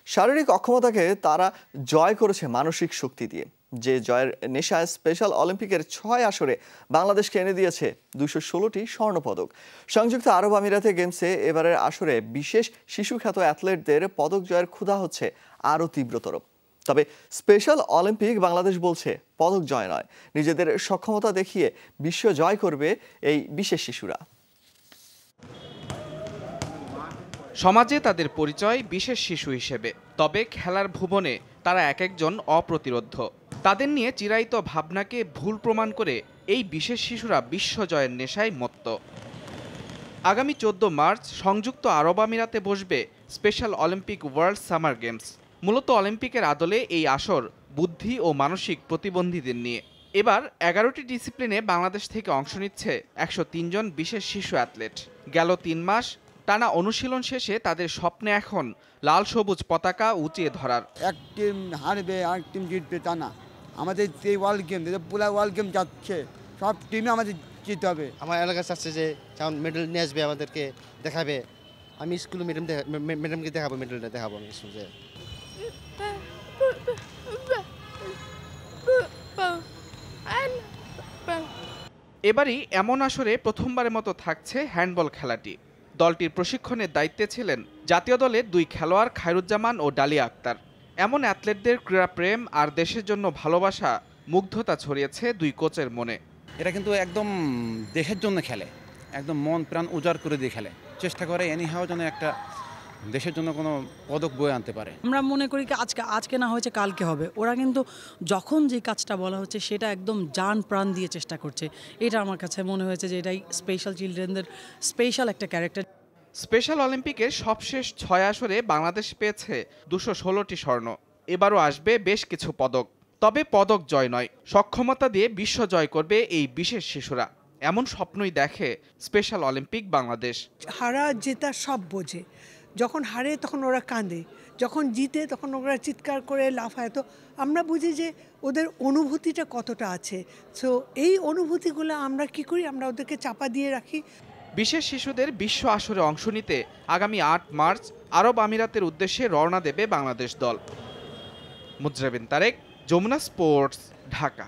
শারীরিক অক্ষমতাকে তারা জয় করেছে মানসিক শক্তি দিয়ে। যে জয়ের নেশায় স্পেশাল অলিম্পিকের ৬ আসরে বাংলাদেশকে এনে দিয়েছে ২১৬টি স্বর্ণপদক। সংযুক্ত আরব আমিরাতে গেমসে এবারের আসরে বিশেষ শিশুখ্যাত অ্যাথলেটদের পদক জয়ের ক্ষুধা হচ্ছে আরও তীব্রতর। তবে স্পেশাল অলিম্পিক বাংলাদেশ বলছে পদক জয় নয়, নিজেদের সক্ষমতা দেখিয়ে বিশ্ব জয় করবে এই বিশেষ শিশুরা। সমাজে তাদের পরিচয় বিশেষ শিশু হিসেবে, তবে খেলার ভুবনে তারা এক একজন অপ্রতিরোধ্য। তাদের নিয়ে চিরায়ত ভাবনাকে ভুল প্রমাণ করে এই বিশেষ শিশুরা বিশ্বজয়ের নেশায় মত্ত। আগামী ১৪ মার্চ সংযুক্ত আরব আমিরাতে বসবে special Olympic world summer games. মূলত অলিম্পিকের আদলে এই আসর বুদ্ধি ও মানসিক প্রতিবন্ধীদের নিয়ে। এবার ১১টি ডিসিপ্লিনে বাংলাদেশ থেকে অংশ নিচ্ছে ১০৩ জন বিশেষ শিশু অ্যাথলেট। গেল ৩ মাস টানা অনুশীলন শেষে তাদের স্বপ্নে এখন লাল সবুজ পতাকা উঁচিয়ে ধরার। এক টিম হারবে আর টিম জিতবে তা না, আমাদের এই ওয়ার্ল্ড গেম পুরো ওয়ার্ল্ড গেম যাচ্ছে, সব টিমে আমাদের জিততে হবে। আমার এলাকা চাচ্ছে যে যেমন মেডেল নিয়ে আসবে, আমাদেরকে দেখাবে। আমি স্কুলে ম্যাডামকে দেখাবো, মেডেলটা দেখাবো আমি স্কুলে। এবারই এমন আসরে প্রথমবারের মতো থাকছে হ্যান্ডবল খেলাটি। দলটির প্রশিক্ষণের দায়িত্বে ছিলেন জাতীয় দলের ২ খেলোয়াড় খায়রুজ্জামান ও ডালিয়া আক্তার। এমন অ্যাথলেটদের ক্রীড়াপ্রেম আর দেশের জন্য ভালোবাসা মুগ্ধতা ছড়িয়েছে ২ কোচের মনে। এরা কিন্তু একদম দেশের জন্য খেলে, একদম মন প্রাণ উজাড় করে দিয়ে খেলে, চেষ্টা করে এনিহাও যেন একটা দেশের জন্য কোনো পদক বয়ে আনতে পারে। আমরা মনে করি কি আজকে না হয়েছে কালকে হবে। ওরা কিন্তু যখন যে কাজটা বলা হচ্ছে সেটা একদম জান প্রাণ দিয়ে চেষ্টা করছে। এটা আমার কাছে মনে হয়েছে যে এটাই স্পেশাল চিলড্রেনদের স্পেশাল একটা ক্যারেক্টার। স্পেশাল অলিম্পিকের সবশেষ ৬ আসরে বাংলাদেশ পেয়েছে ২১৬টি স্বর্ণ। এবারও আসবে বেশ কিছু পদক, তবে পদক জয় নয়, সক্ষমতা দিয়ে বিশ্ব জয় করবে এই বিশেষ শিশুরা। এমন স্বপ্নই দেখে স্পেশাল অলিম্পিক বাংলাদেশ। হারা জেতা সব বোঝে, যখন হারে তখন ওরা কাঁদে, যখন জিতে তখন ওরা চিৎকার করে লাফায়। তো আমরা বুঝি যে ওদের অনুভূতিটা কতটা আছে। সো এই অনুভূতিগুলো আমরা কি করি, আমরা ওদেরকে চাপা দিয়ে রাখি। বিশেষ শিশুদের বিশ্ব আসরে অংশ নিতে আগামী ৮ মার্চ আরব আমিরাতের উদ্দেশ্যে রওনা দেবে বাংলাদেশ দল। মুজরাবিন তারেক, যমুনা স্পোর্টস, ঢাকা।